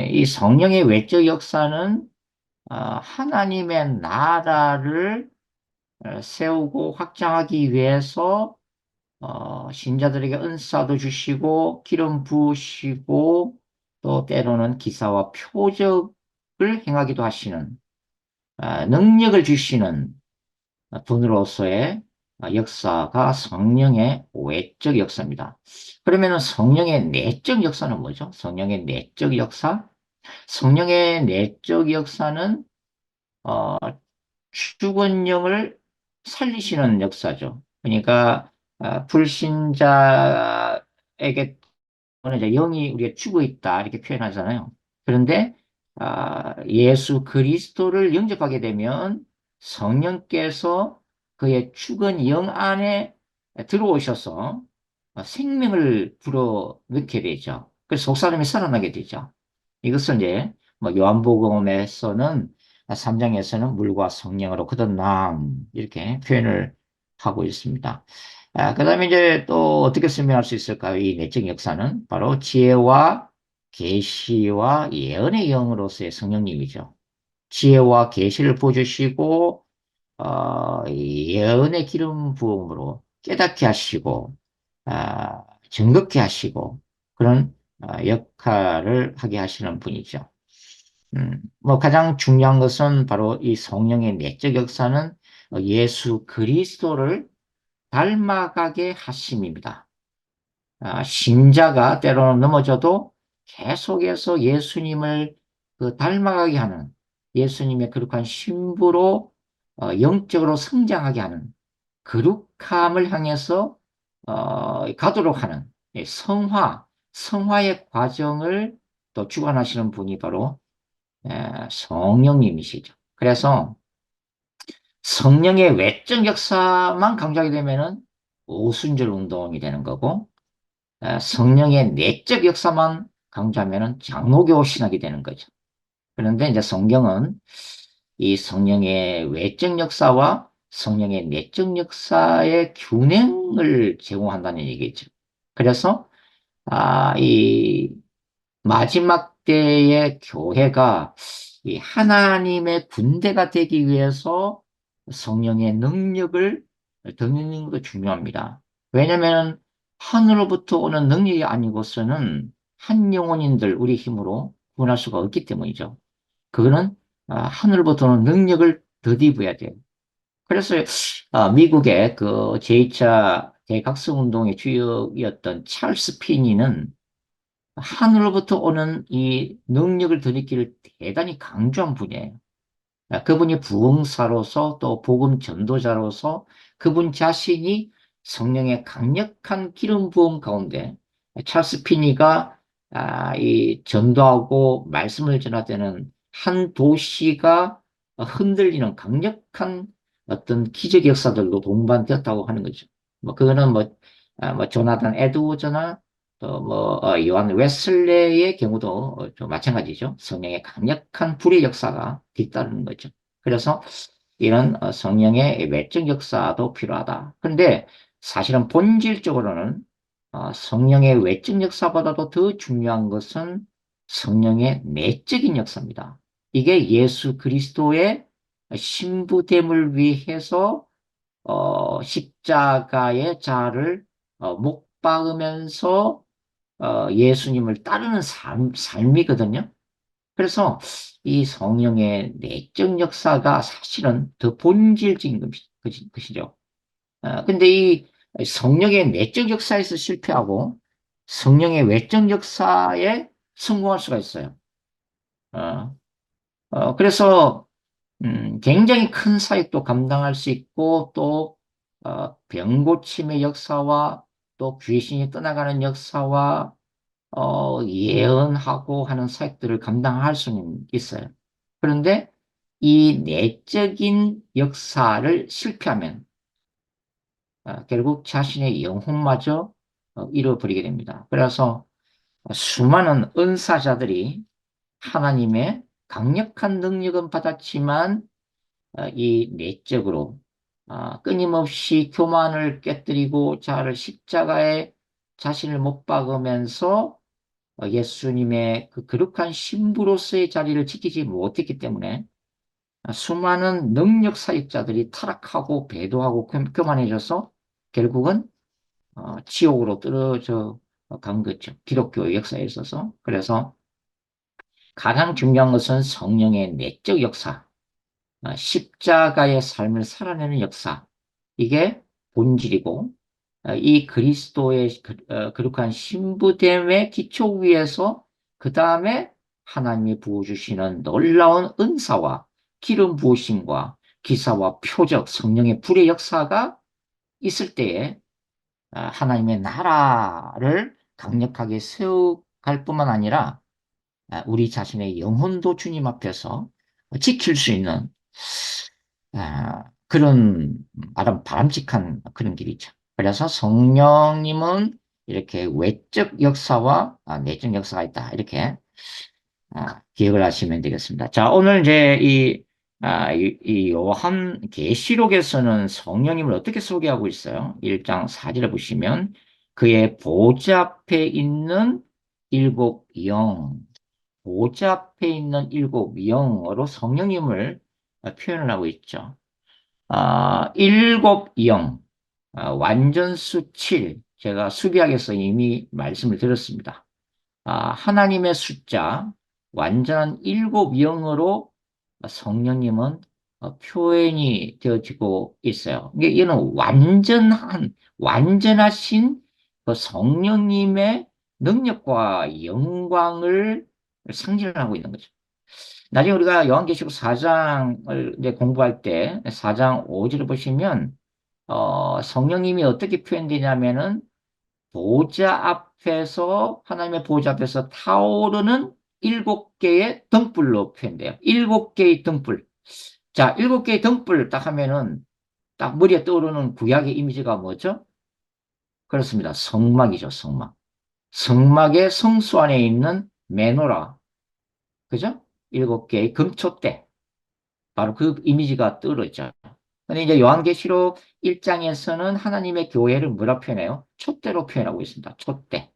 이 성령의 외적 역사는 하나님의 나라를 세우고 확장하기 위해서 신자들에게 은사도 주시고 기름 부으시고 또 때로는 기사와 표적을 행하기도 하시는 능력을 주시는 분으로서의 역사가 성령의 외적 역사입니다. 그러면 성령의 내적 역사는 뭐죠? 성령의 내적 역사? 성령의 내적 역사는 어, 죽은 영을 살리시는 역사죠. 그러니까 불신자에게 이제 영이 우리가 죽어 있다 이렇게 표현하잖아요. 그런데 예수 그리스도를 영접하게 되면 성령께서 그의 죽은 영 안에 들어오셔서 생명을 불어넣게 되죠. 그래서 속 사람이 살아나게 되죠. 이것을 이제 뭐 요한복음에서는 3장에서는 물과 성령으로 거듭남 이렇게 표현을 하고 있습니다. 그다음에 이제 또 어떻게 설명할 수 있을까요? 이 내적 역사는 바로 지혜와 계시와 예언의 영으로서의 성령님이죠. 지혜와 계시를 부어주시고 예언의 기름 부음으로 깨닫게 하시고 증거케 하시고 그런 역할을 하게 하시는 분이죠. 뭐 가장 중요한 것은 바로 이 성령의 내적 역사는 예수 그리스도를 닮아가게 하심입니다. 신자가 때로는 넘어져도 계속해서 예수님을 닮아가게 하는 예수님의 거룩한 신부로 영적으로 성장하게 하는 거룩함을 향해서 가도록 하는 성화의 과정을 또 주관하시는 분이 바로 성령님이시죠. 그래서 성령의 외적 역사만 강조하게 되면은 오순절 운동이 되는 거고 성령의 내적 역사만 강조하면은 장로교 신학이 되는 거죠. 그런데 이제 성경은 이 성령의 외적 역사와 성령의 내적 역사의 균형을 제공한다는 얘기죠. 그래서 이 마지막 때의 교회가 이 하나님의 군대가 되기 위해서 성령의 능력을 드리는 것도 중요합니다. 왜냐하면 하늘로부터 오는 능력이 아니고서는 한 영혼인들 우리 힘으로 구원할 수가 없기 때문이죠. 그거는 하늘로부터 오는 능력을 덧입어야 돼요. 그래서 미국의 그 제2차 대각성운동의 주역이었던 찰스 피니는 하늘로부터 오는 이 능력을 드리기를 대단히 강조한 분이에요. 그분이 부흥사로서 또 복음 전도자로서 그분 자신이 성령의 강력한 기름 부음 가운데 찰스 피니가 이 전도하고 말씀을 전하되는 한 도시가 흔들리는 강력한 어떤 기적 역사들도 동반되었다고 하는 거죠. 뭐 그거는 뭐 조나단 에드워즈나 또 뭐 요한 웨슬레의 경우도 좀 마찬가지죠. 성령의 강력한 불의 역사가 뒤따르는 거죠. 그래서 이런 성령의 외적 역사도 필요하다. 그런데 사실은 본질적으로는 성령의 외적 역사보다도 더 중요한 것은 성령의 내적인 역사입니다. 이게 예수 그리스도의 신부됨을 위해서 십자가의 자를 못 박으면서 예수님을 따르는 삶이거든요. 그래서 이 성령의 내적 역사가 사실은 더 본질적인 것이죠. 근데 이 성령의 내적 역사에서 실패하고 성령의 외적 역사에 성공할 수가 있어요. 어, 그래서 굉장히 큰 사역도 감당할 수 있고 또 병고침의 역사와 또 귀신이 떠나가는 역사와 예언하고 하는 사역들을 감당할 수는 있어요. 그런데 이 내적인 역사를 실패하면 결국 자신의 영혼마저 잃어버리게 됩니다. 그래서 수많은 은사자들이 하나님의 강력한 능력은 받았지만 이 내적으로 끊임없이 교만을 깨뜨리고 자를 십자가에 자신을 못 박으면서 예수님의 그 거룩한 신부로서의 자리를 지키지 못했기 때문에 수많은 능력 사역자들이 타락하고 배도하고 교만해져서 결국은 지옥으로 떨어져 간 거죠. 기독교 역사에 있어서. 그래서 가장 중요한 것은 성령의 내적 역사, 십자가의 삶을 살아내는 역사. 이게 본질이고, 이 그리스도의 거룩한 신부됨의 기초 위에서 그 다음에 하나님이 부어주시는 놀라운 은사와 기름 부으심과 기사와 표적, 성령의 불의 역사가 있을 때에 하나님의 나라를 강력하게 세워갈 뿐만 아니라 우리 자신의 영혼도 주님 앞에서 지킬 수 있는 그런 바람직한 그런 길이죠. 그래서 성령님은 이렇게 외적 역사와 내적 역사가 있다. 이렇게 기억을 하시면 되겠습니다. 자, 오늘 이제 이 요한 계시록에서는 성령님을 어떻게 소개하고 있어요? 1장 4절에 보시면 그의 보좌 앞에 있는 일곱 영, 보좌 앞에 있는 일곱 영으로 성령님을 표현을 하고 있죠. 일곱 영, 완전수 7, 제가 수비학에서 이미 말씀을 드렸습니다. 하나님의 숫자, 완전한 일곱 영으로 성령님은 표현이 되어지고 있어요. 이는 완전하신 그 성령님의 능력과 영광을 상징하고 있는 거죠. 나중에 우리가 요한계시록 4장을 이제 공부할 때 4장 5절을 보시면 성령님이 어떻게 표현되냐면은 보좌 앞에서 하나님의 보좌 앞에서 타오르는 일곱 개의 등불로 표현돼요. 일곱 개의 등불. 자, 일곱 개의 등불 딱 하면은 딱 머리에 떠오르는 구약의 이미지가 뭐죠? 그렇습니다. 성막이죠, 성막. 성막의 성수 안에 있는 메노라. 그죠? 일곱 개의 금초대. 바로 그 이미지가 떠오르죠. 근데 이제 요한계시록 1장에서는 하나님의 교회를 뭐라 표현해요? 촛대로 표현하고 있습니다. 촛대.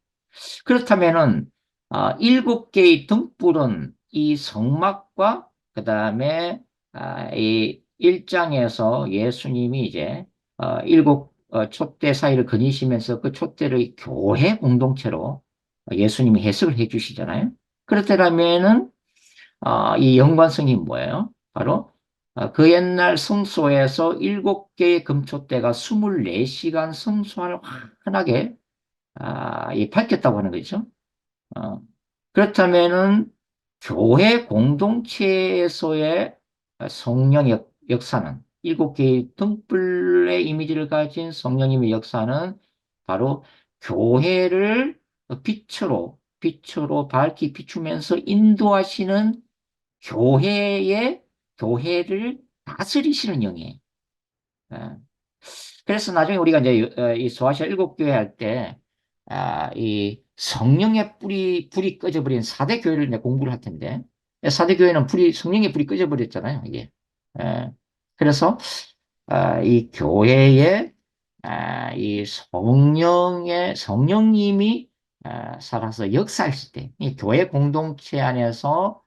그렇다면은 일곱 개의 등불은 이 성막과 그 다음에 이 1장에서 예수님이 이제 일곱 촛대 사이를 거니시면서 그 촛대를 교회 공동체로 예수님이 해석을 해 주시잖아요. 그렇다면은 이 연관성이 뭐예요? 바로 그 옛날 성소에서 일곱 개의 금촛대가 24시간 성소를 환하게 이 밝혔다고 하는 거죠. 어, 그렇다면은 교회 공동체에서의 성령 역사는 일곱 개의 등불의 이미지를 가진 성령님의 역사는 바로 교회를 빛으로 밝히 비추면서 인도하시는 교회를 다스리시는 영이에요. 예. 그래서 나중에 우리가 이제 이 소아시아 일곱 교회 할 때, 이 성령의 불이 꺼져버린 사대 교회를 이제 공부를 할 텐데, 사대 교회는 성령의 불이 꺼져버렸잖아요, 이게. 예. 그래서, 이 교회에, 이 성령님이, 살아서 역사하실 때, 이 교회 공동체 안에서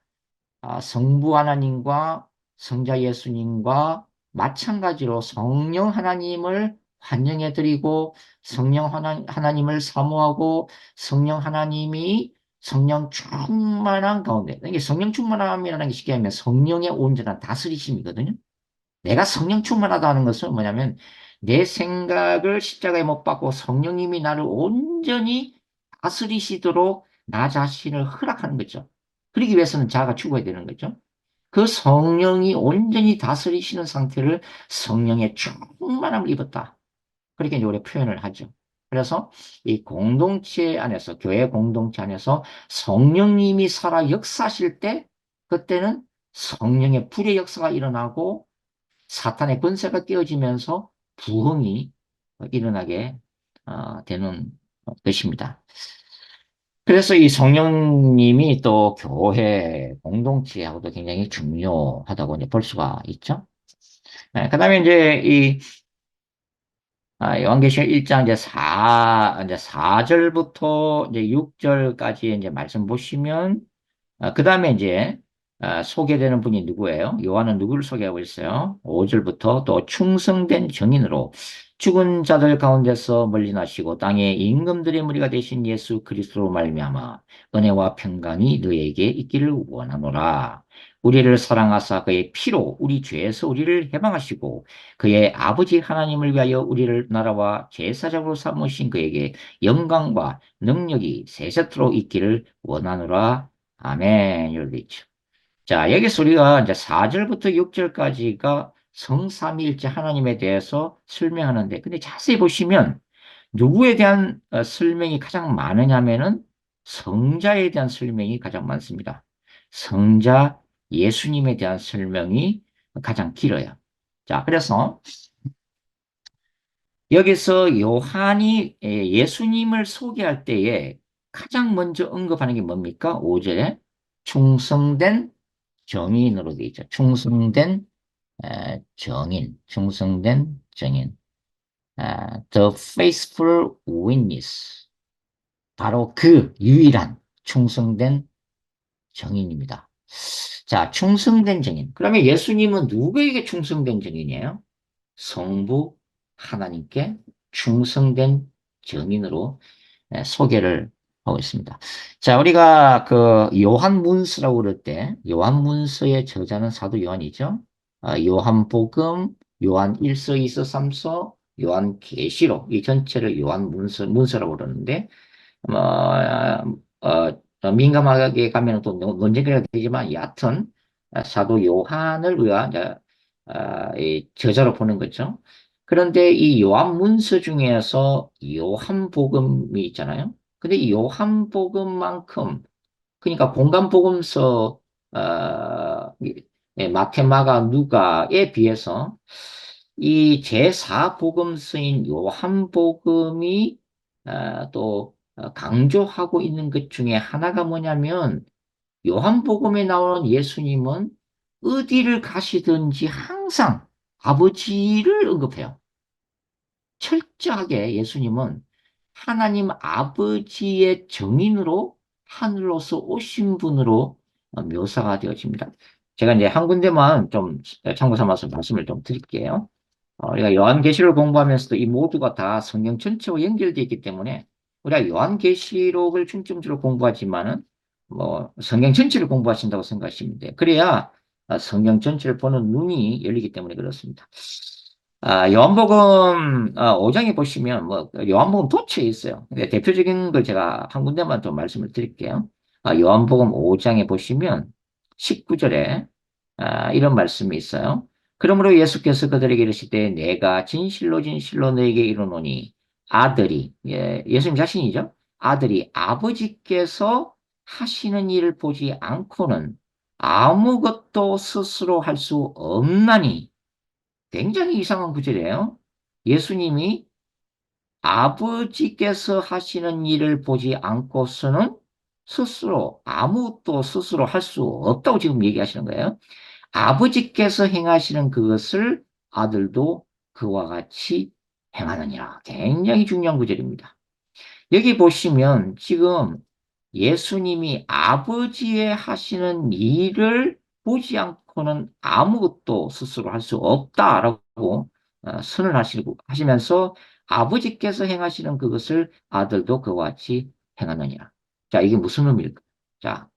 성부 하나님과 성자 예수님과 마찬가지로 성령 하나님을 환영해 드리고 성령 하나님을 사모하고 성령 하나님이 성령 충만한 가운데 이게 성령 충만함이라는 게 쉽게 하면 성령의 온전한 다스리심이거든요. 내가 성령 충만하다는 것은 뭐냐면 내 생각을 십자가에 못 박고 성령님이 나를 온전히 다스리시도록 나 자신을 허락하는 거죠. 그러기 위해서는 자아가 죽어야 되는 거죠. 그 성령이 온전히 다스리시는 상태를 성령의 충만함을 입었다. 그렇게 이제 우리 표현을 하죠. 그래서 이 공동체 안에서, 교회 공동체 안에서 성령님이 살아 역사하실 때, 그때는 성령의 불의 역사가 일어나고 사탄의 권세가 깨어지면서 부흥이 일어나게 되는 것입니다. 그래서 이 성령님이 또 교회 공동체하고도 굉장히 중요하다고 이제 볼 수가 있죠. 네, 그다음에 이제 요한계시록 1장 이제 4절부터 이제 6절까지 이제 말씀 보시면, 그 다음에 이제, 소개되는 분이 누구예요? 요한은 누구를 소개하고 있어요? 5절부터 또 충성된 정인으로 죽은 자들 가운데서 멀리 나시고 땅의 임금들의 무리가 되신 예수 그리스도로 말미암아 은혜와 평강이 너에게 있기를 원하노라. 우리를 사랑하사 그의 피로 우리 죄에서 우리를 해방하시고 그의 아버지 하나님을 위하여 우리를 나라와 제사장으로 삼으신 그에게 영광과 능력이 세세토록 있기를 원하노라. 아멘. 이렇게 있죠. 자, 여기서 우리가 이제 4절부터 6절까지가 성삼위일체 하나님에 대해서 설명하는데, 근데 자세히 보시면 누구에 대한 설명이 가장 많으냐면은 성자에 대한 설명이 가장 많습니다. 성자 예수님에 대한 설명이 가장 길어요. 자, 그래서 여기서 요한이 예수님을 소개할 때에 가장 먼저 언급하는 게 뭡니까? 5절에 충성된 정인으로 되어 있죠. 충성된 정인, 충성된 정인. The faithful witness. 바로 그 유일한 충성된 정인입니다. 자, 충성된 정인. 그러면 예수님은 누구에게 충성된 정인이에요? 성부 하나님께 충성된 정인으로 소개를 하고 있습니다. 자, 우리가 그 요한문서라고 그럴 때 요한문서의 저자는 사도 요한이죠. 요한복음, 요한 1서, 2서, 3서, 요한계시록 이 전체를 요한문서라고 그러는데 민감하게 가면 또 논쟁거리가 되지만 여하튼 사도 요한을 우리가 이제 이 저자로 보는 거죠. 그런데 이 요한문서 중에서 요한복음이 있잖아요. 근데 이 요한복음만큼 그러니까 공간복음서 마테, 마가, 누가에 비해서 이 제4복음서인 요한복음이 또 강조하고 있는 것 중에 하나가 뭐냐면 요한복음에 나오는 예수님은 어디를 가시든지 항상 아버지를 언급해요. 철저하게 예수님은 하나님 아버지의 정인으로 하늘로서 오신 분으로 묘사가 되어집니다. 제가 이제 한 군데만 좀 참고 삼아서 말씀을 좀 드릴게요. 우리가 요한계시록을 공부하면서도 이 모두가 다 성경 전체와 연결되어 있기 때문에 우리가 요한계시록을 중점적으로 공부하지만은 뭐 성경 전체를 공부하신다고 생각하시면 돼요. 그래야 성경 전체를 보는 눈이 열리기 때문에 그렇습니다. 요한복음 5장에 보시면 뭐 요한복음 도처에 있어요. 근데 대표적인 걸 제가 한 군데만 좀 말씀을 드릴게요. 요한복음 5장에 보시면 19절에 이런 말씀이 있어요. 그러므로 예수께서 그들에게 이르시되 내가 진실로 진실로 너에게 이르노니 아들이 예수님 자신이죠. 아들이 아버지께서 하시는 일을 보지 않고는 아무것도 스스로 할 수 없나니 굉장히 이상한 구절이에요. 예수님이 아버지께서 하시는 일을 보지 않고서는 스스로 아무것도 스스로 할 수 없다고 지금 얘기하시는 거예요. 아버지께서 행하시는 그것을 아들도 그와 같이 행하느니라. 굉장히 중요한 구절입니다. 여기 보시면 지금 예수님이 아버지의 하시는 일을 보지 않고는 아무것도 스스로 할 수 없다라고 선을 하시면서 아버지께서 행하시는 그것을 아들도 그와 같이 행하느니라. 자, 이게 무슨 의미일까? 자,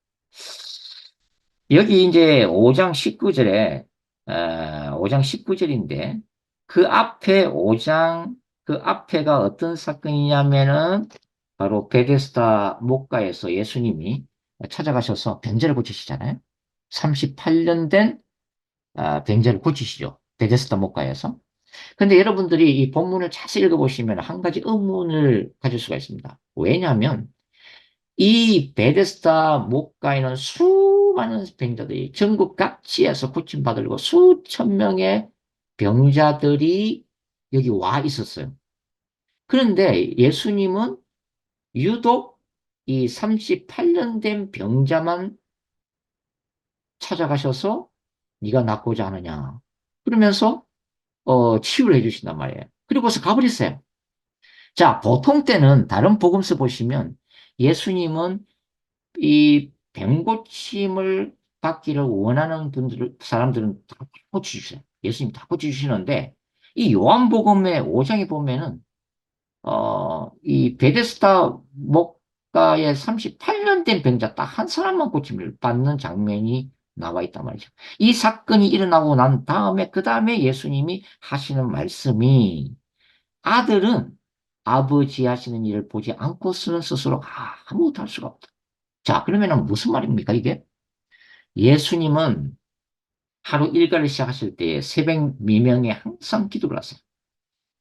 여기 이제 5장 19절에, 5장 19절인데, 그 앞에 5장, 그 앞에가 어떤 사건이냐면은, 바로 베데스다 목가에서 예수님이 찾아가셔서 병자를 고치시잖아요. 38년 된 병자를 고치시죠. 베데스다 목가에서. 근데 여러분들이 이 본문을 자세히 읽어보시면 한 가지 의문을 가질 수가 있습니다. 왜냐하면, 이 베데스다 목가에는 수많은 병자들이 전국 각지에서 고침받으려고 수천 명의 병자들이 여기 와 있었어요. 그런데 예수님은 유독 이 38년 된 병자만 찾아가셔서 네가 낫고자 하느냐. 그러면서 치유를 해주신단 말이에요. 그리고서 가버렸어요. 자, 보통 때는 다른 복음서 보시면 예수님은 이 병고침을 받기를 원하는 사람들은 다 고쳐주세요. 예수님 다 고쳐주시는데, 이 요한복음의 5장에 보면은, 이 베데스다 목가의 38년 된 병자 딱 한 사람만 고침을 받는 장면이 나와 있단 말이죠. 이 사건이 일어나고 난 다음에, 그 다음에 예수님이 하시는 말씀이 아들은 아버지 하시는 일을 보지 않고서는 스스로 아무것도 할 수가 없다. 자, 그러면은 무슨 말입니까, 이게? 예수님은 하루 일과를 시작하실 때 새벽 미명에 항상 기도를 하세요.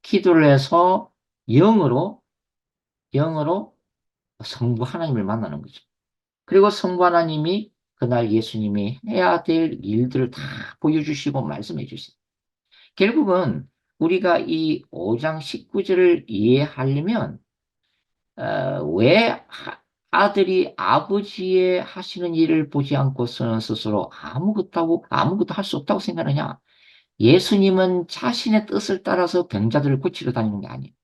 기도를 해서 영으로, 영으로 성부 하나님을 만나는 거죠. 그리고 성부 하나님이 그날 예수님이 해야 될 일들을 다 보여주시고 말씀해 주세요. 결국은 우리가 이 5장 19절을 이해하려면 왜 아들이 아버지의 하시는 일을 보지 않고서는 스스로 아무것도 할 수 없다고 생각하냐? 예수님은 자신의 뜻을 따라서 병자들을 고치러 다니는 게 아니에요.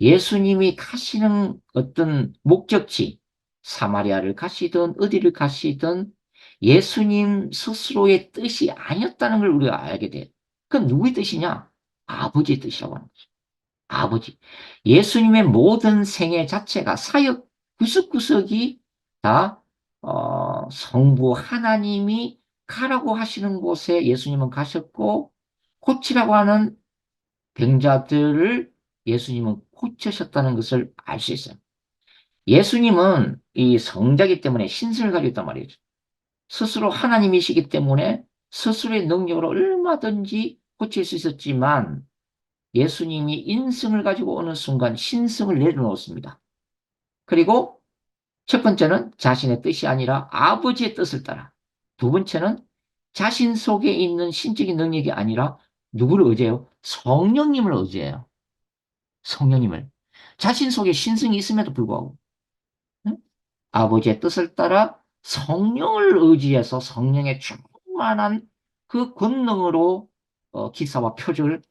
예수님이 가시는 어떤 목적지, 사마리아를 가시든 어디를 가시든 예수님 스스로의 뜻이 아니었다는 걸 우리가 알게 돼요. 그럼 누구의 뜻이냐? 아버지의 뜻이라고 하는 거죠. 아버지. 예수님의 모든 생애 자체가 사역 구석구석이 다 성부 하나님이 가라고 하시는 곳에 예수님은 가셨고 고치라고 하는 병자들을 예수님은 고치셨다는 것을 알 수 있어요. 예수님은 이 성자기 때문에 신성을 가지고 있단 말이죠. 스스로 하나님이시기 때문에 스스로의 능력으로 얼마든지 고칠 수 있었지만 예수님이 인성을 가지고 어느 순간 신성을 내려놓습니다. 그리고 첫 번째는 자신의 뜻이 아니라 아버지의 뜻을 따라. 두 번째는 자신 속에 있는 신적인 능력이 아니라 누구를 의지해요? 성령님을 의지해요. 성령님을. 자신 속에 신성이 있음에도 불구하고 응? 아버지의 뜻을 따라 성령을 의지해서 성령의 충만한 그 권능으로 기사와 표적을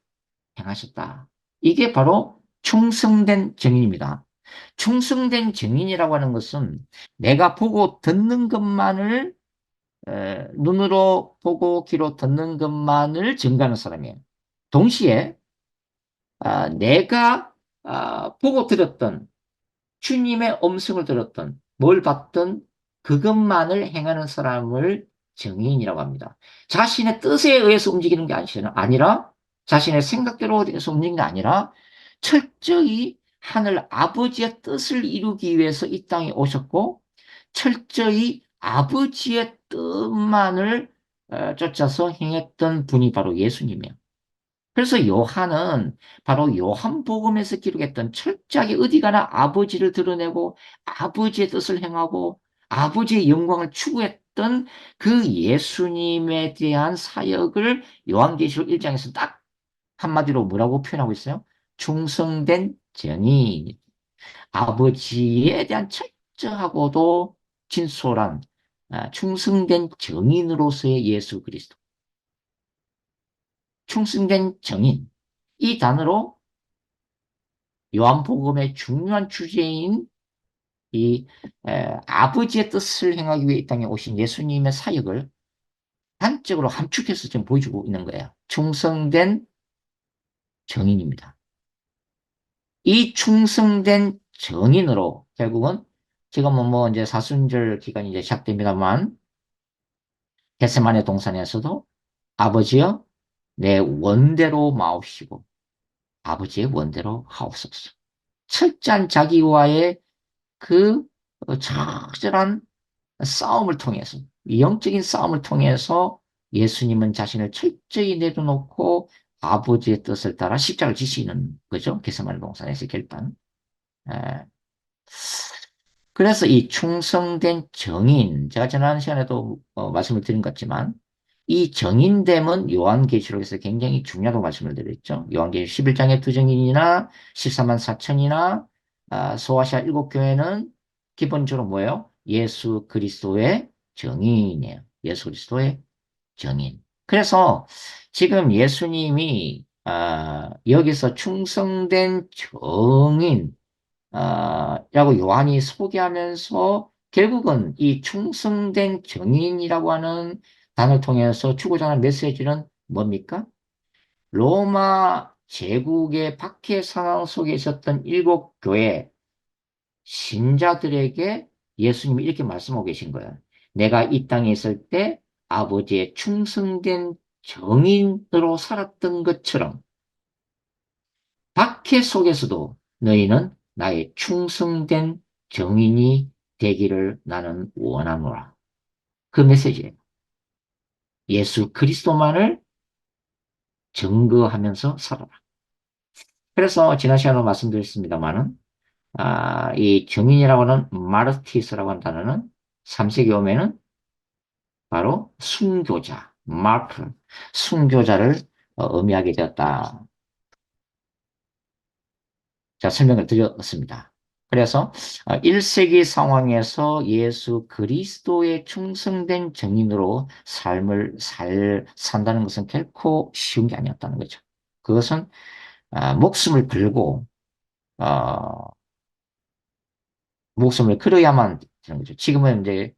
행하셨다. 이게 바로 충성된 증인입니다. 충성된 증인이라고 하는 것은 내가 보고 듣는 것만을 눈으로 보고 귀로 듣는 것만을 증거하는 사람이에요. 동시에 내가 보고 들었던 주님의 음성을 들었던 뭘 봤던 그것만을 행하는 사람을 정의인이라고 합니다. 자신의 뜻에 의해서 움직이는 게 아니라 자신의 생각대로 해서 움직이는 게 아니라 철저히 하늘 아버지의 뜻을 이루기 위해서 이 땅에 오셨고 철저히 아버지의 뜻만을 쫓아서 행했던 분이 바로 예수님이에요. 그래서 요한은 바로 요한복음에서 기록했던 철저하게 어디 가나 아버지를 드러내고 아버지의 뜻을 행하고 아버지의 영광을 추구했던 그 예수님에 대한 사역을 요한계시록 1장에서 딱 한마디로 뭐라고 표현하고 있어요? 충성된 정의. 아버지에 대한 철저하고도 진솔한 충성된 정인으로서의 예수 그리스도. 충성된 정인. 이 단어로 요한복음의 중요한 주제인 이 아버지의 뜻을 행하기 위해 이 땅에 오신 예수님의 사역을 단적으로 함축해서 지금 보여주고 있는 거예요. 충성된 정인입니다. 이 충성된 정인으로 결국은 지금은 뭐 이제 사순절 기간이 이제 시작됩니다만 겟세마네 동산에서도 아버지여 내 원대로 마옵시고 아버지의 원대로 하옵소서. 철저한 자기와의 그 적절한 싸움을 통해서, 영적인 싸움을 통해서 예수님은 자신을 철저히 내려놓고 아버지의 뜻을 따라 십자가를 지시는 거죠. 겟세마네 동산에서 결단. 에, 그래서 이 충성된 정인, 제가 지난 시간에도 말씀을 드린 것 같지만, 이 정인됨은 요한계시록에서 굉장히 중요하다고 말씀을 드렸죠. 요한계시록 11장의 두 정인이나 14만 4천이나 소아시아 일곱 교회는 기본적으로 뭐예요? 예수 그리스도의 정인이에요. 예수 그리스도의 정인. 그래서 지금 예수님이 여기서 충성된 정인, 라고 요한이 소개하면서 결국은 이 충성된 정인이라고 하는 단어를 통해서 추구자 하는 메시지는 뭡니까? 로마 제국의 박해 상황 속에 있었던 일곱 교회 신자들에게 예수님이 이렇게 말씀하고 계신 거예요. 내가 이 땅에 있을 때 아버지의 충성된 정인으로 살았던 것처럼 박해 속에서도 너희는 나의 충성된 정인이 되기를 나는 원하노라. 그 메시지예요. 예수 그리스도만을 증거하면서 살아라. 그래서 지난 시간에 말씀드렸습니다만은 이 정인이라고 하는 마르티스라고 하는 단어는 3세기 오면은 바로 순교자, 마르트, 순교자를 의미하게 되었다. 자, 설명을 드렸습니다. 그래서 1세기 상황에서 예수 그리스도의 충성된 증인으로 산다는 것은 결코 쉬운 게 아니었다는 거죠. 그것은 목숨을 걸고 어, 목숨을 걸어야만 되는 거죠. 지금은 이제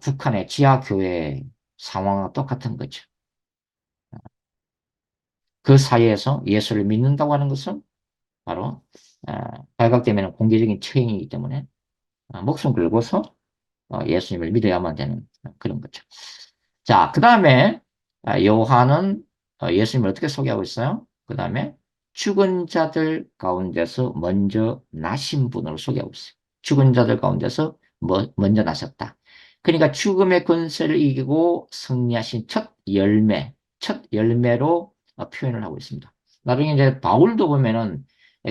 북한의 지하교회 상황과 똑같은 거죠. 그 사이에서 예수를 믿는다고 하는 것은 바로 발각되면 공개적인 처형이기 때문에 목숨 걸고서 예수님을 믿어야만 되는 그런 거죠. 자, 그 다음에 요한은 예수님을 어떻게 소개하고 있어요? 그 다음에 죽은 자들 가운데서 먼저 나신 분으로 소개하고 있어요. 죽은 자들 가운데서 먼저 나셨다. 그러니까 죽음의 권세를 이기고 승리하신 첫 열매로 표현을 하고 있습니다. 나중에 이제 바울도 보면은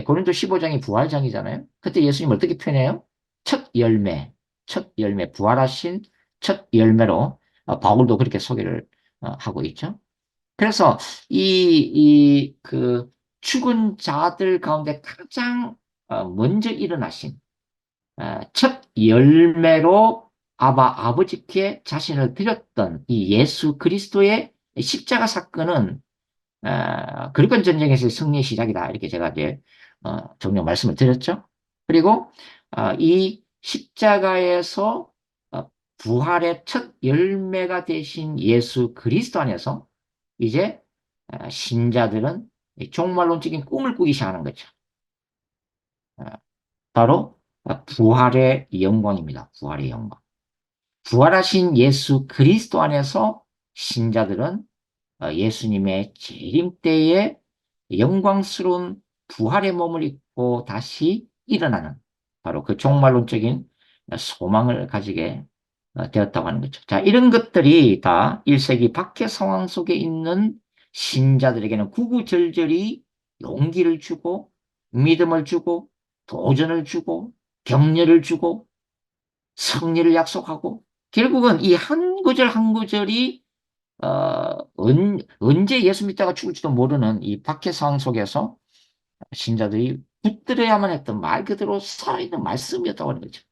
고린도 15장이 부활장이잖아요. 그때 예수님 어떻게 표현해요? 첫 열매, 첫 열매, 부활하신 첫 열매로 바울도 그렇게 소개를 하고 있죠. 그래서 죽은 자들 가운데 가장 먼저 일어나신 첫 열매로 아버지께 자신을 드렸던 이 예수 그리스도의 십자가 사건은 그리건 전쟁에서의 승리의 시작이다. 이렇게 제가 이제 종종 말씀을 드렸죠. 그리고 이 십자가에서 부활의 첫 열매가 되신 예수 그리스도 안에서 이제 신자들은 종말론적인 꿈을 꾸기 시작하는 거죠. 어, 바로 부활의 영광입니다. 부활의 영광. 부활하신 예수 그리스도 안에서 신자들은 예수님의 재림 때에 영광스러운 부활의 몸을 입고 다시 일어나는 바로 그 종말론적인 소망을 가지게 되었다고 하는 거죠. 자, 이런 것들이 다 1세기 박해 상황 속에 있는 신자들에게는 구구절절히 용기를 주고 믿음을 주고 도전을 주고 격려를 주고 승리를 약속하고 결국은 이 한 구절 한 구절이 언제 예수 믿다가 죽을지도 모르는 이 박해 상황 속에서 신자들이 붙들어야만 했던 말 그대로 살아있는 말씀이었다고 하는 거죠.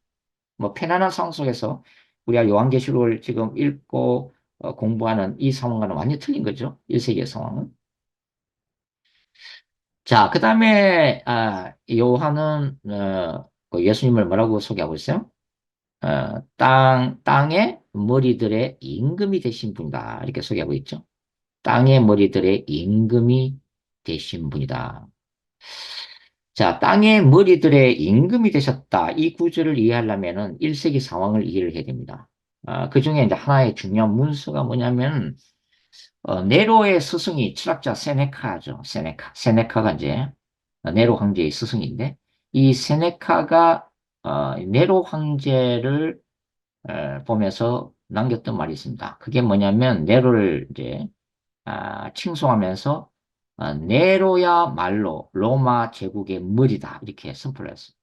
뭐 편안한 상황 속에서 우리가 요한계시록을 지금 읽고 공부하는 이 상황과는 완전히 틀린 거죠. 1세기의 상황은. 자, 그 다음에 요한은 그 예수님을 뭐라고 소개하고 있어요? 땅의 머리들의 임금이 되신 분이다. 이렇게 소개하고 있죠. 땅의 머리들의 임금이 되신 분이다. 자, 땅의 머리들의 임금이 되셨다. 이 구절을 이해하려면은 1세기 상황을 이해를 해야 됩니다. 그 중에 이제 하나의 중요한 문서가 뭐냐면, 네로의 스승이 철학자 세네카죠. 세네카가 이제 네로 황제의 스승인데, 이 세네카가 네로 황제를 보면서 남겼던 말이 있습니다. 그게 뭐냐면, 네로를 이제 칭송하면서 네로야말로 로마 제국의 머리다 이렇게 선포를 했어요.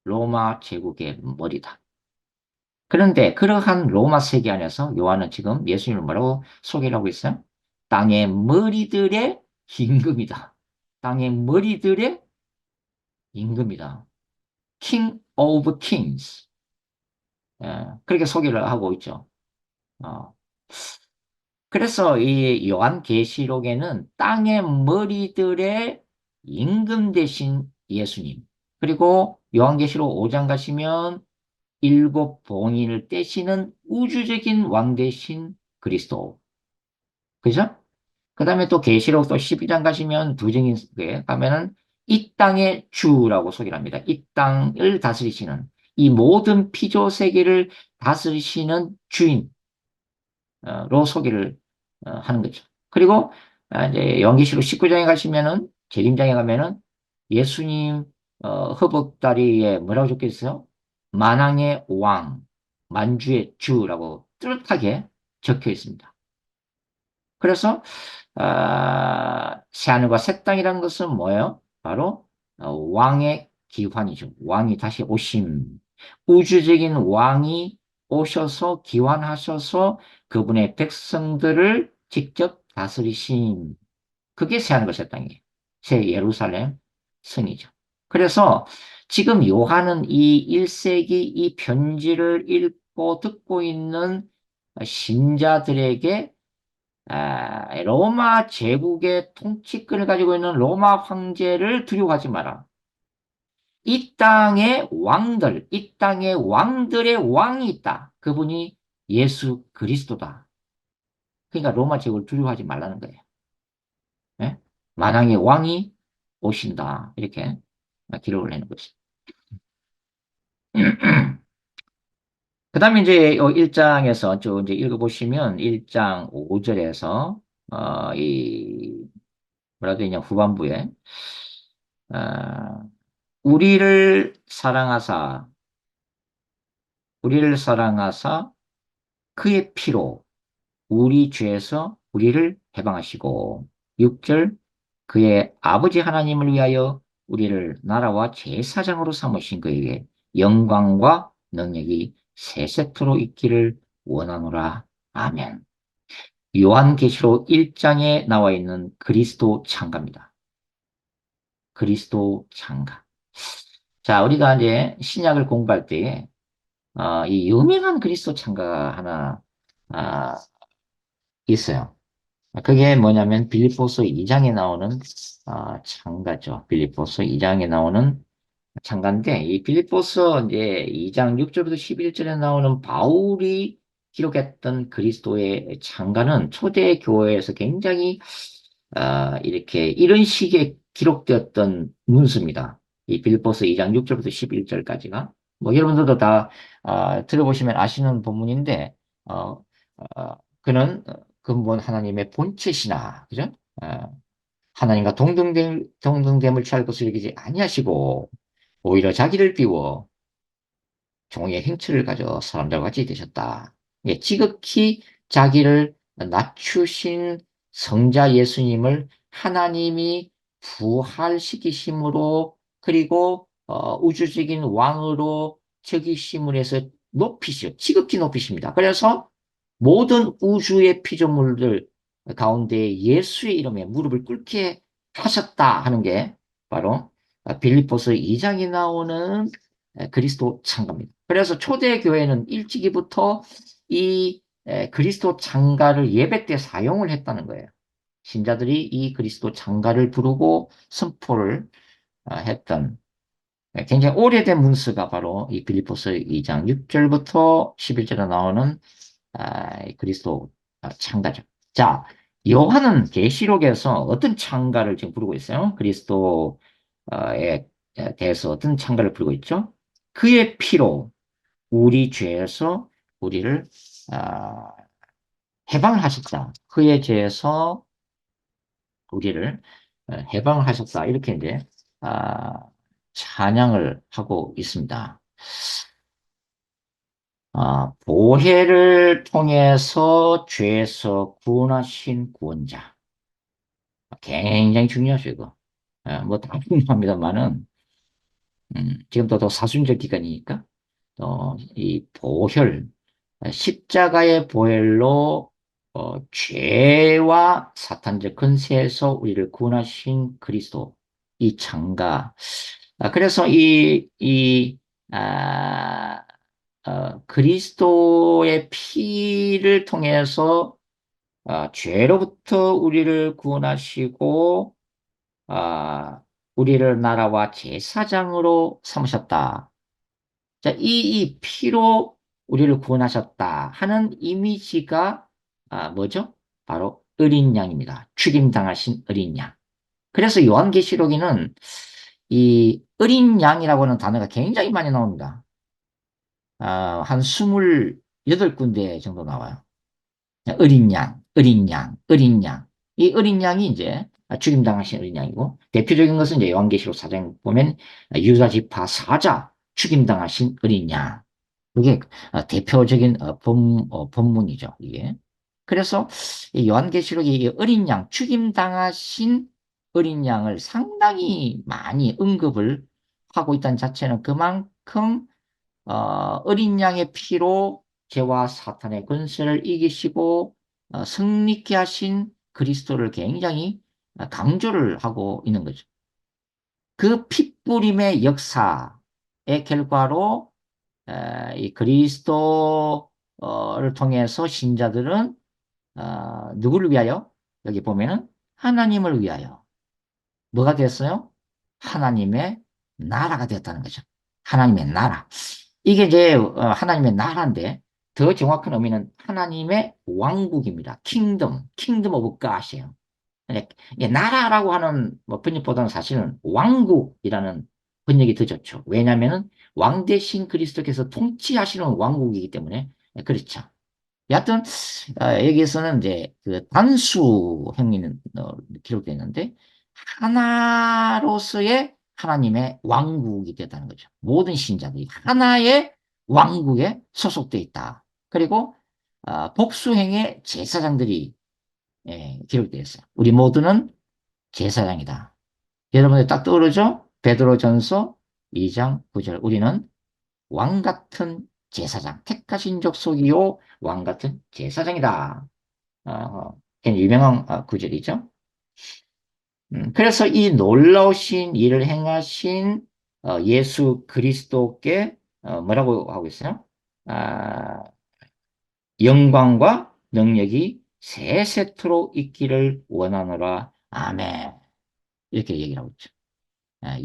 로마 제국의 머리다. 그런데 그러한 로마 세계 안에서 요한은 지금 예수님을 뭐라고 소개를 하고 있어요? 땅의 머리들의 임금이다. 땅의 머리들의 임금이다. King of Kings. 그렇게 소개를 하고 있죠. 어, 그래서 이 요한계시록에는 땅의 머리들의 임금 대신 예수님, 그리고 요한계시록 5장 가시면 일곱 봉인을 떼시는 우주적인 왕 대신 그리스도. 그죠? 그 다음에 또 계시록 또 12장 가시면 부정인에 가면은 이 땅의 주라고 소개를 합니다. 이 땅을 다스리시는, 이 모든 피조 세계를 다스리시는 주인, 로 소개를 하는 거죠. 그리고 이제 연기시록 19장에 가시면은 재림장에 가면은 예수님 허벅다리에 뭐라고 적혀 있어요? 만왕의 왕, 만주의 주라고 뚜렷하게 적혀 있습니다. 그래서 새하늘과 새 땅이라는 것은 뭐예요? 바로 왕의 기환이죠. 왕이 다시 오심. 우주적인 왕이 오셔서 기환하셔서 그분의 백성들을 직접 다스리신, 그게 새하늘과 새 땅이에요. 새 예루살렘 성이죠. 그래서 지금 요한은 이 1세기 이 편지를 읽고 듣고 있는 신자들에게 로마 제국의 통치권을 가지고 있는 로마 황제를 두려워하지 마라. 이 땅의 왕들, 이 땅의 왕들의 왕이 있다. 그분이 예수 그리스도다. 그러니까 로마 제국을 두려워하지 말라는 거예요. 예? 만왕의 왕이 오신다. 이렇게 기록을 해놓은 것이. 그 다음에 이제 1장에서 쭉 이제 읽어보시면 1장 5절에서 뭐라 되냐 후반부에 어, 우리를 사랑하사 우리를 사랑하사 그의 피로 우리 죄에서 우리를 해방하시고 6절 그의 아버지 하나님을 위하여 우리를 나라와 제사장으로 삼으신 그에게 영광과 능력이 세세토록 있기를 원하노라. 아멘. 요한계시록 1장에 나와 있는 그리스도 창가입니다. 그리스도 창가. 자, 우리가 이제 신약을 공부할 때에 이 유명한 그리스도 창가가 하나 아, 있어요. 그게 뭐냐면 빌립보서 2장에 나오는 창가죠. 빌립보서 2장에 나오는 창가인데 이 빌립보서 이제 2장 6절부터 11절에 나오는 바울이 기록했던 그리스도의 창가는 초대 교회에서 굉장히 이렇게 이런 식의 기록되었던 문서입니다. 이 빌립보서 2장 6절부터 11절까지가 뭐 여러분들도 다 들어보시면 아시는 본문인데 그는 근본 하나님의 본체시나 그죠? 하나님과 동등됨을 취할 것을 여기지 아니하시고 오히려 자기를 비워 종의 행체를 가져 사람들과 같이 되셨다. 예, 지극히 자기를 낮추신 성자 예수님을 하나님이 부활시키심으로 그리고 우주적인 왕으로 저기심을 해서 높이시오. 지극히 높이십니다. 그래서 모든 우주의 피조물들 가운데 예수의 이름에 무릎을 꿇게 하셨다 하는 게 바로 빌립보서 2장에 나오는 그리스도 창가입니다. 그래서 초대교회는 일찍이부터 이 그리스도 창가를 예배 때 사용을 했다는 거예요. 신자들이 이 그리스도 창가를 부르고 선포를 했던 굉장히 오래된 문서가 바로 이 빌립보서 2장 6절부터 11절에 나오는 그리스도 창가죠. 자, 요한은 계시록에서 어떤 창가를 지금 부르고 있어요? 그리스도에 대해서 어떤 창가를 부르고 있죠? 그의 피로 우리 죄에서 우리를 아, 해방을 하셨다. 그의 죄에서 우리를 해방을 하셨다. 이렇게 이제 아, 찬양을 하고 있습니다. 보혜를 통해서 죄에서 구원하신 구원자. 굉장히 중요하죠, 이거. 뭐 다 중요합니다만은, 지금도 더 사순절 기간이니까, 이 보혈, 십자가의 보혈로 죄와 사탄적 근세에서 우리를 구원하신 그리스도, 이 창가. 그래서 그리스도의 피를 통해서 죄로부터 우리를 구원하시고 우리를 나라와 제사장으로 삼으셨다. 자, 이 피로 우리를 구원하셨다 하는 이미지가 뭐죠? 바로 어린 양입니다. 죽임당하신 어린 양. 그래서 요한계시록에는 이 어린 양이라고 하는 단어가 굉장히 많이 나옵니다. 한 28군데 정도 나와요. 어린 양, 어린 양, 어린 양. 이 어린 양이 이제 죽임당하신 어린 양이고, 대표적인 것은 이제 요한계시록 4장 보면 유다 지파 사자 죽임당하신 어린 양. 그게 대표적인 본문이죠, 이게. 그래서 이 요한계시록이 이 어린 양, 죽임당하신 어린 양을 상당히 많이 언급을 하고 있다는 자체는 그만큼 어린 양의 피로 죄와 사탄의 권세를 이기시고 승리케 하신 그리스도를 굉장히 강조를 하고 있는 거죠. 그 피뿌림의 역사의 결과로 이 그리스도를 통해서 신자들은 누구를 위하여? 여기 보면은 하나님을 위하여 뭐가 됐어요? 하나님의 나라가 되었다는 거죠. 하나님의 나라. 이게 이제 하나님의 나라인데 더 정확한 의미는 하나님의 왕국입니다. 킹덤 오브 갓이에요. 이게 나라라고 하는 뭐 번역보다는 사실은 왕국이라는 번역이 더 좋죠. 왜냐하면 왕 대신 그리스도께서 통치하시는 왕국이기 때문에 그렇죠. 여하튼 여기에서는 이제 그 단수형이 기록되어 있는데 하나로서의 하나님의 왕국이 되었다는 거죠. 모든 신자들이 하나의 왕국에 소속되어 있다. 그리고 복수행의 제사장들이 기록되어 있어요. 우리 모두는 제사장이다. 여러분들 딱 떠오르죠? 베드로전서 2장 9절. 우리는 왕 같은 제사장, 택하신 족속이요 왕 같은 제사장이다. 굉장히 유명한 구절이죠. 그래서 이 놀라우신 일을 행하신 예수 그리스도께 뭐라고 하고 있어요? 아, 영광과 능력이 세세토록 있기를 원하노라. 아멘. 이렇게 얘기를 하고 있죠.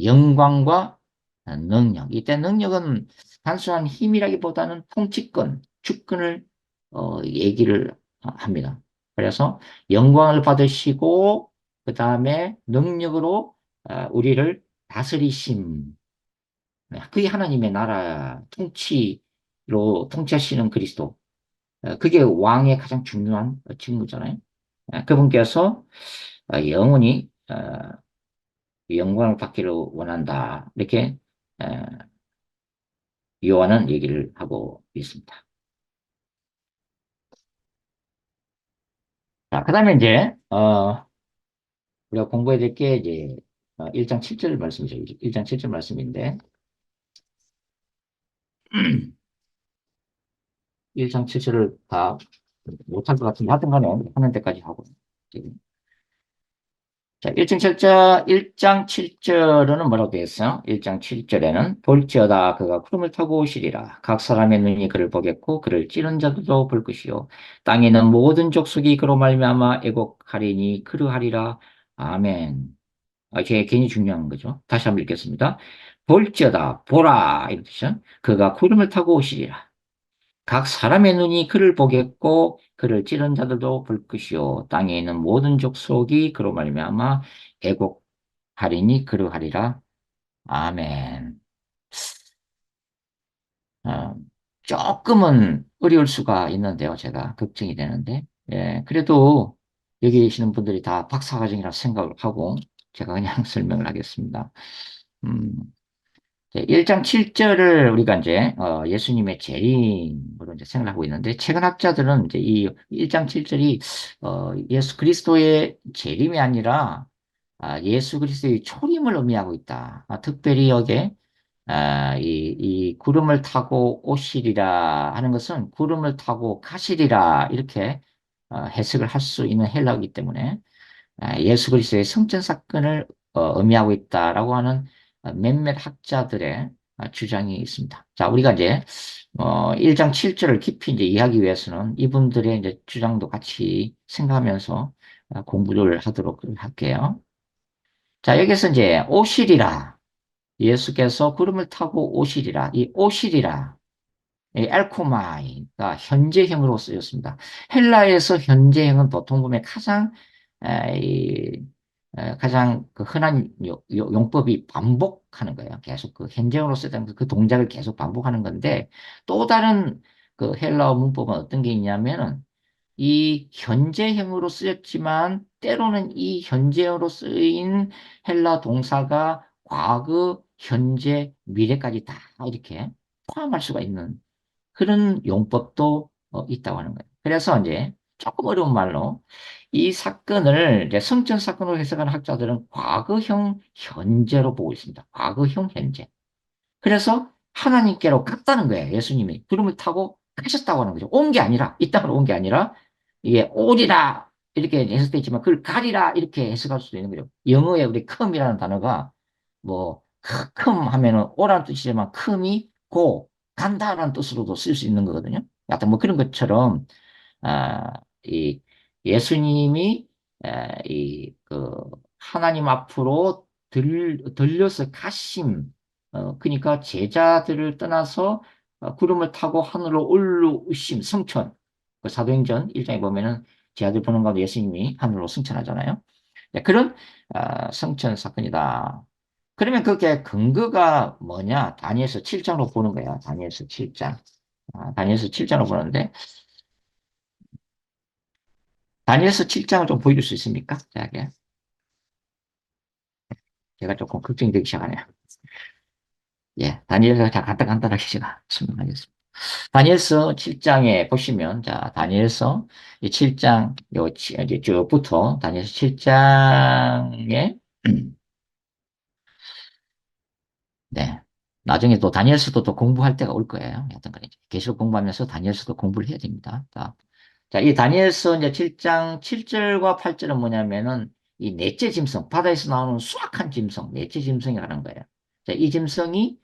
영광과 능력. 이때 능력은 단순한 힘이라기보다는 통치권, 주권을 얘기를 합니다. 그래서 영광을 받으시고 그 다음에 능력으로 우리를 다스리심. 그게 하나님의 나라 통치로 통치하시는 그리스도. 그게 왕의 가장 중요한 직무잖아요. 그분께서 영원히 영광을 받기를 원한다. 이렇게 요한은 얘기를 하고 있습니다. 자, 그 다음에 이제, 우리가 공부해야 될 게 이제, 1장 7절 말씀이죠. 1장 7절 말씀인데, 1장 7절을 다 못할 것 같은데, 하여튼 간에 하는 데까지 하고, 지금. 자, 1장 7절은 뭐라고 되어 있어요? 1장 7절에는 볼지어다 그가 구름을 타고 오시리라. 각 사람의 눈이 그를 보겠고 그를 찌른 자들도 볼 것이요. 땅에 있는 모든 족속이 그로 말미암아 애곡하리니 그러하리라. 아멘. 이게 굉장히 중요한 거죠. 다시 한번 읽겠습니다. 볼지어다 보라 이런 뜻이죠. 그가 구름을 타고 오시리라. 각 사람의 눈이 그를 보겠고 그를 찌른 자들도 볼 것이요 땅에 있는 모든 족속이 그로 말미암아 애곡하리니 그러하리라. 아멘. 어, 조금은 어려울 수가 있는데요. 제가 걱정이 되는데 그래도 여기 계시는 분들이 다 박사과정이라 생각을 하고 제가 그냥 설명을 하겠습니다. 음, 1장 7절을 우리가 이제 예수님의 재림으로 이제 생각하고 있는데 최근 학자들은 이제 이 1장 7절이 예수 그리스도의 재림이 아니라 예수 그리스도의 초림을 의미하고 있다. 특별히 여기에 이 구름을 타고 오시리라 하는 것은 구름을 타고 가시리라 이렇게 해석을 할 수 있는 헬라어이기 때문에 예수 그리스도의 성전 사건을 의미하고 있다라고 하는 몇몇 학자들의 주장이 있습니다. 자, 우리가 이제 1장 7절을 깊이 이제 이해하기 위해서는 이분들의 이제 주장도 같이 생각하면서 공부를 하도록 할게요. 자, 여기서 이제 오시리라. 예수께서 구름을 타고 오시리라. 이 오시리라. 이 엘코마이가 현재형으로 쓰였습니다. 헬라에서 현재형은 보통 보면 가장 가장 그 흔한 용법이 반복하는 거예요. 계속 그 현재형으로 쓰던 그 동작을 계속 반복하는 건데 또 다른 그 헬라어 문법은 어떤 게 있냐면은 이 현재형으로 쓰였지만 때로는 이 현재형으로 쓰인 헬라 동사가 과거, 현재, 미래까지 다 이렇게 포함할 수가 있는 그런 용법도 있다고 하는 거예요. 그래서 이제 조금 어려운 말로 이 사건을 이제 성전 사건으로 해석하는 학자들은 과거형 현재로 보고 있습니다. 과거형 현재. 그래서 하나님께로 갔다는 거예요. 예수님이 구름을 타고 가셨다고 하는 거죠. 온 게 아니라 이 땅으로 온 게 아니라 이게 오리라 이렇게 해석되어 있지만 그걸 가리라 이렇게 해석할 수도 있는 거죠. 영어에 우리 come이라는 단어가 뭐 come 하면은 오라는 뜻이지만 come이 고 간다라는 뜻으로도 쓸 수 있는 거거든요. 약간 뭐 그런 것처럼 이 예수님이 이그 하나님 앞으로 들려서 가심 그러니까 제자들을 떠나서 구름을 타고 하늘로 올라오심 성천 그 사도행전 1장에 보면은 제자들 보는 가운데 예수님이 하늘로 승천하잖아요. 네, 그런 성천 사건이다. 그러면 그게 근거가 뭐냐? 다니엘서 7장으로 보는 거야. 다니엘서 7장. 다니엘서 7장으로 보는데 다니엘서 7장을 좀 보여줄 수 있습니까? 제가 조금 걱정되기 시작하네요. 예, 다니엘서 자 간단하게 제가 설명하겠습니다. 다니엘서 7장에 보시면, 자, 다니엘서 7장, 이제 쭉부터 다니엘서 7장에, 네. 나중에 또 다니엘서도 또 공부할 때가 올 거예요. 여튼 간에 계시록 공부하면서 다니엘서도 공부를 해야 됩니다. 자, 이 다니엘서 이제 7장 7절과 8절은 뭐냐면은 이 넷째 짐승, 바다에서 나오는 수확한 짐승, 넷째 짐승이라는 거예요. 자, 이 짐승이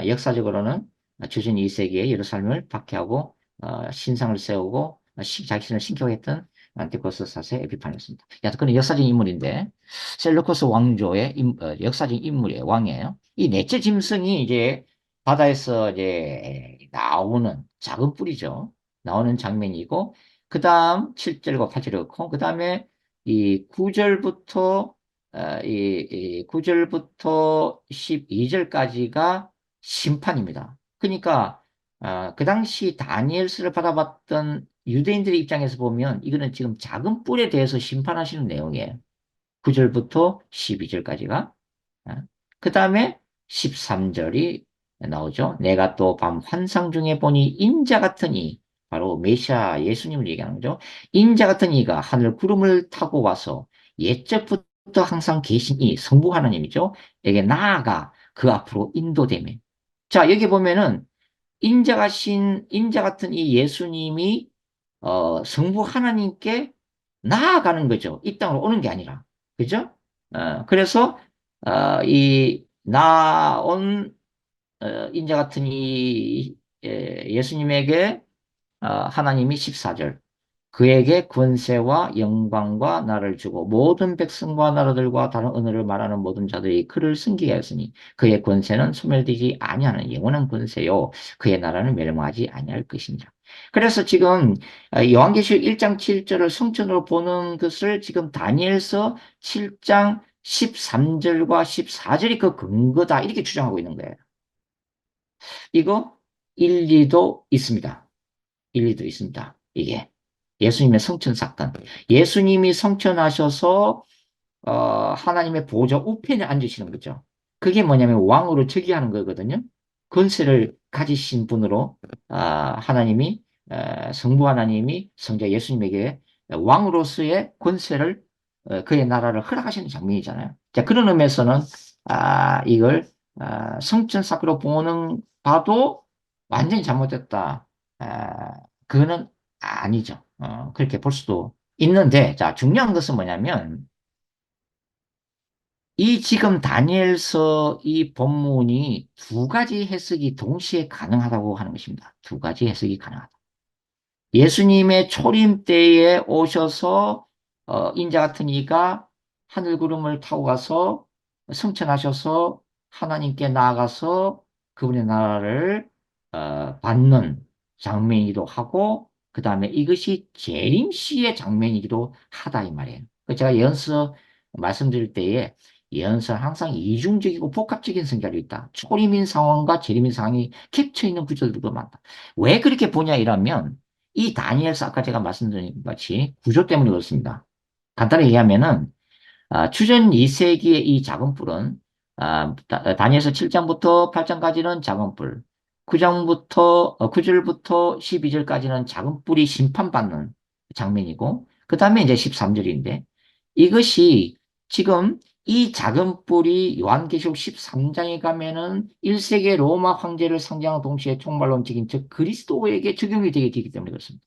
역사적으로는 주전 2세기에 예루살렘을 박해하고 신상을 세우고 자신을 신격했던 안티고스 사세 에피판이었습니다. 그는 역사적인 인물인데 셀루코스 왕조의 역사적인 인물이에요. 왕이에요. 이 넷째 짐승이 이제 바다에서 이제 나오는 작은 뿔이죠. 나오는 장면이고 그 다음 7절과 8절이 그렇고 그 다음에 이 9절부터 9절부터 12절까지가 심판입니다. 그러니까 그 당시 다니엘서를 받아봤던 유대인들의 입장에서 보면 이거는 지금 작은 뿔에 대해서 심판하시는 내용이에요. 9절부터 12절까지가. 그 다음에 13절이 나오죠. 내가 또 밤 환상 중에 보니 인자 같은 이, 바로 메시아 예수님을 얘기하는 거죠. 인자 같은 이가 하늘 구름을 타고 와서 옛적부터 항상 계신 이 성부 하나님이죠. 에게 나아가 그 앞으로 인도되매. 자, 여기 보면은 인자 같은 이 예수님이 성부 하나님께 나아가는 거죠. 이 땅으로 오는 게 아니라. 그죠? 그래서 이 나온 인자 같은 이 예수님에게 하나님이 14절 그에게 권세와 영광과 나를 주고 모든 백성과 나라들과 다른 언어를 말하는 모든 자들이 그를 섬기게 하였으니 그의 권세는 소멸되지 아니하는 영원한 권세요 그의 나라는 멸망하지 아니할 것이니라. 그래서 지금 요한계시록 1장 7절을 성천으로 보는 것을 지금 다니엘서 7장 13절과 14절이 그 근거다 이렇게 주장하고 있는 거예요. 이거 일리도 있습니다. 일리도 있습니다. 이게 예수님의 성천 사건. 예수님이 성천하셔서 하나님의 보좌 우편에 앉으시는 거죠. 그게 뭐냐면 왕으로 즉위하는 거거든요. 권세를 가지신 분으로 하나님이 성부 하나님이 성자 예수님에게 왕으로서의 권세를 그의 나라를 허락하시는 장면이잖아요. 자, 그런 의미에서는 이걸 성천 사건으로 보는 봐도 완전히 잘못됐다. 그거는 아니죠. 그렇게 볼 수도 있는데, 자, 중요한 것은 뭐냐면, 이 지금 다니엘서 이 본문이 두 가지 해석이 동시에 가능하다고 하는 것입니다. 두 가지 해석이 가능하다. 예수님의 초림 때에 오셔서 인자 같은 이가 하늘 구름을 타고 가서 승천하셔서 하나님께 나아가서 그분의 나라를 받는 장면이기도 하고 그 다음에 이것이 재림시의 장면이기도 하다 이 말이에요. 제가 예언서 말씀드릴 때에 예언서는 항상 이중적이고 복합적인 성격이 있다. 초림인 상황과 재림인 상황이 겹쳐 있는 구조들도 많다. 왜 그렇게 보냐 이러면 이 다니엘서 아까 제가 말씀드린 것 같이 구조 때문에 그렇습니다. 간단히 얘기하면은 주전 2세기의 이 작은 뿔은 다니엘서 7장부터 8장까지는 작은 뿔, 9절부터 12절까지는 작은 뿔이 심판받는 장면이고 그 다음에 이제 13절인데 이것이 지금 이 작은 뿔이 요한계시록 13장에 가면은 1세기 로마 황제를 상징하는 동시에 총괄론적인 즉 그리스도에게 적용이 되게 되기 때문에 그렇습니다.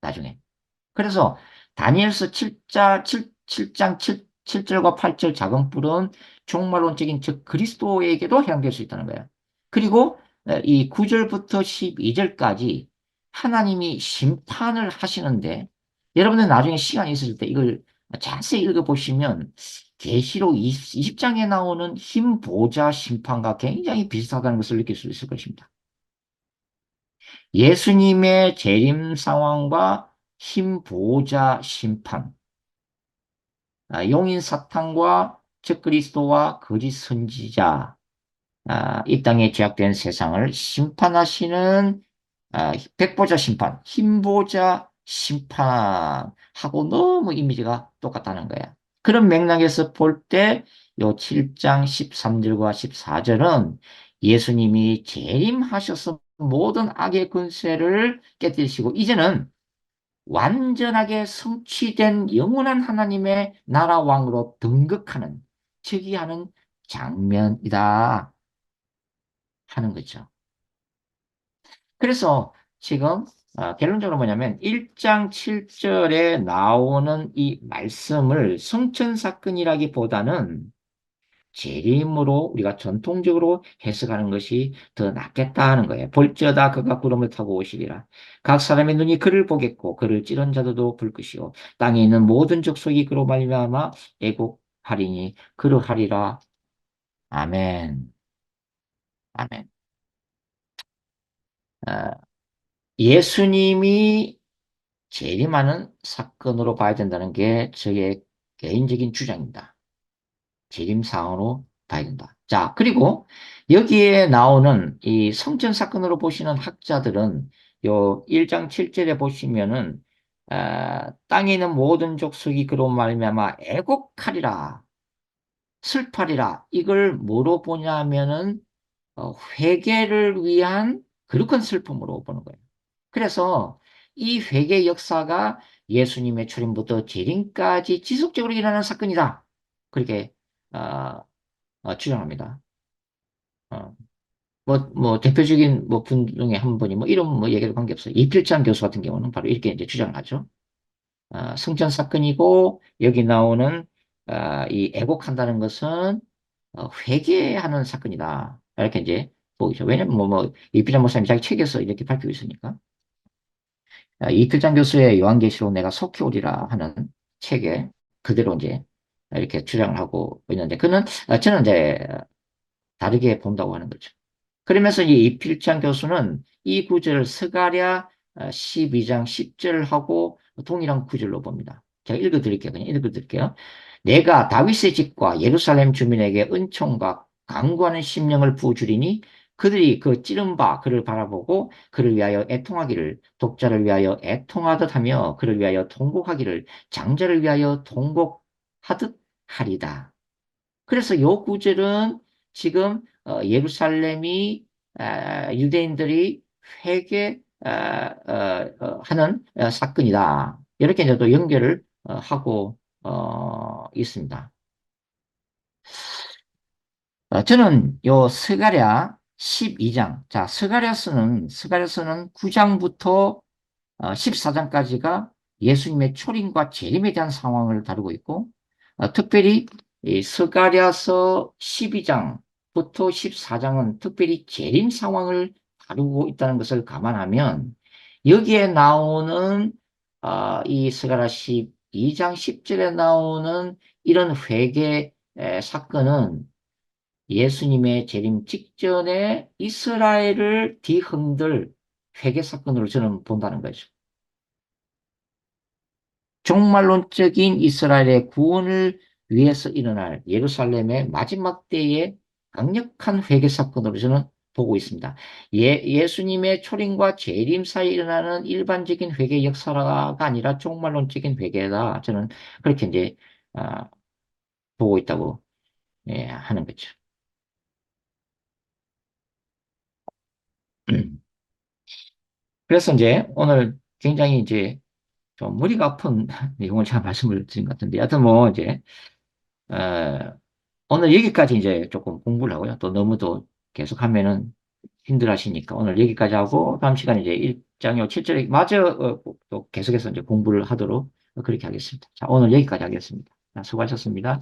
나중에. 그래서 다니엘서 7장 7절과 8절 작은 뿔은 종말론적인 즉 그리스도에게도 해당될 수 있다는 거예요. 그리고 이 9절부터 12절까지 하나님이 심판을 하시는데 여러분들 나중에 시간이 있을 때 이걸 자세히 읽어보시면 계시록 20장에 나오는 흰 보좌 심판과 굉장히 비슷하다는 것을 느낄 수 있을 것입니다. 예수님의 재림 상황과 흰 보호자 심판, 용인 사탄과 적그리스도와 거짓 선지자, 이 땅에 죄악된 세상을 심판하시는 백보자 심판, 흰보자 심판하고 너무 이미지가 똑같다는 거야. 그런 맥락에서 볼 때 요 7장 13절과 14절은 예수님이 재림하셔서 모든 악의 권세를 깨뜨리시고 이제는 완전하게 성취된 영원한 하나님의 나라 왕으로 등극하는 즉위하는 장면이다 하는 거죠. 그래서 지금 결론적으로 뭐냐면 1장 7절에 나오는 이 말씀을 성천사건이라기보다는 재림으로 우리가 전통적으로 해석하는 것이 더 낫겠다 는 거예요. 볼지어다 그가 구름을 타고 오시리라. 각 사람의 눈이 그를 보겠고 그를 찌른 자들도 볼 것이요 땅에 있는 모든 족속이 그로 말미암아 애곡하리니 그러하리라. 아멘. 아멘. 어, 예수님이 재림하는 사건으로 봐야 된다는 게 저의 개인적인 주장입니다. 재림사항으로 봐야 된다. 자, 그리고 여기에 나오는 이 성전 사건으로 보시는 학자들은 요 1장 7절에 보시면은 땅에 있는 모든 족속이 그로 말미암아 애곡하리라 슬퍼하리라 이걸 뭐로 보냐면은 회개를 위한 거룩한 슬픔으로 보는 거예요. 그래서 이 회개 역사가 예수님의 출임부터 재림까지 지속적으로 일어나는 사건이다. 그렇게 어, 주장합니다. 어, 뭐 대표적인 뭐 분 중에 한 분이 뭐 이런 뭐 얘기도 관계없어요. 이필찬 교수 같은 경우는 바로 이렇게 이제 주장을 하죠. 성전 사건이고 여기 나오는 이 애곡한다는 것은 회개하는 사건이다. 이렇게 이제 보이죠. 왜냐면 이필찬 목사님이 자기 책에서 이렇게 밝히고 있으니까. 이필찬 교수의 요한계시록 내가 속히 오리라 하는 책에 그대로 이제 이렇게 주장을 하고 있는데 그는 저는 이제 다르게 본다고 하는 거죠. 그러면서 이 이필창 교수는 이 구절을 스가랴 12장 10절하고 동일한 구절로 봅니다. 제가 읽어드릴게요. 그냥 읽어드릴게요. 내가 다윗의 집과 예루살렘 주민에게 은총과 강구하는 심령을 부어주리니 그들이 그 찌른 바 그를 바라보고 그를 위하여 애통하기를 독자를 위하여 애통하듯 하며 그를 위하여 통곡하기를 장자를 위하여 통곡하듯 하리다. 그래서 요 구절은 지금 예루살렘이 유대인들이 회개 하는 사건이다. 이렇게 이제 또 연결을 하고 있습니다. 저는 요 스가랴 12장, 자 스가랴서는 9장부터 14장까지가 예수님의 초림과 재림에 대한 상황을 다루고 있고 특별히 이 스가랴서 12장부터 14장은 특별히 재림 상황을 다루고 있다는 것을 감안하면 여기에 나오는 이 스가랴 12장 10절에 나오는 이런 회개 사건은 예수님의 재림 직전에 이스라엘을 뒤흔들 회개 사건으로 저는 본다는 거죠. 종말론적인 이스라엘의 구원을 위해서 일어날 예루살렘의 마지막 때의 강력한 회개 사건으로 저는 보고 있습니다. 예수님의 초림과 재림 사이에 일어나는 일반적인 회개 역사가 아니라 종말론적인 회개다. 저는 그렇게 이제 아, 보고 있다고 하는 거죠. 그래서 이제 오늘 굉장히 이제 좀 머리가 아픈 내용을 제가 말씀을 드린 것 같은데, 하여튼 뭐 이제 어, 오늘 여기까지 이제 조금 공부를 하고요. 또 너무 또 계속 하면은 힘들어 하시니까 오늘 여기까지 하고 다음 시간에 이제 1장요 7절에 마저 또 계속해서 이제 공부를 하도록 그렇게 하겠습니다. 자, 오늘 여기까지 하겠습니다. 자, 수고하셨습니다.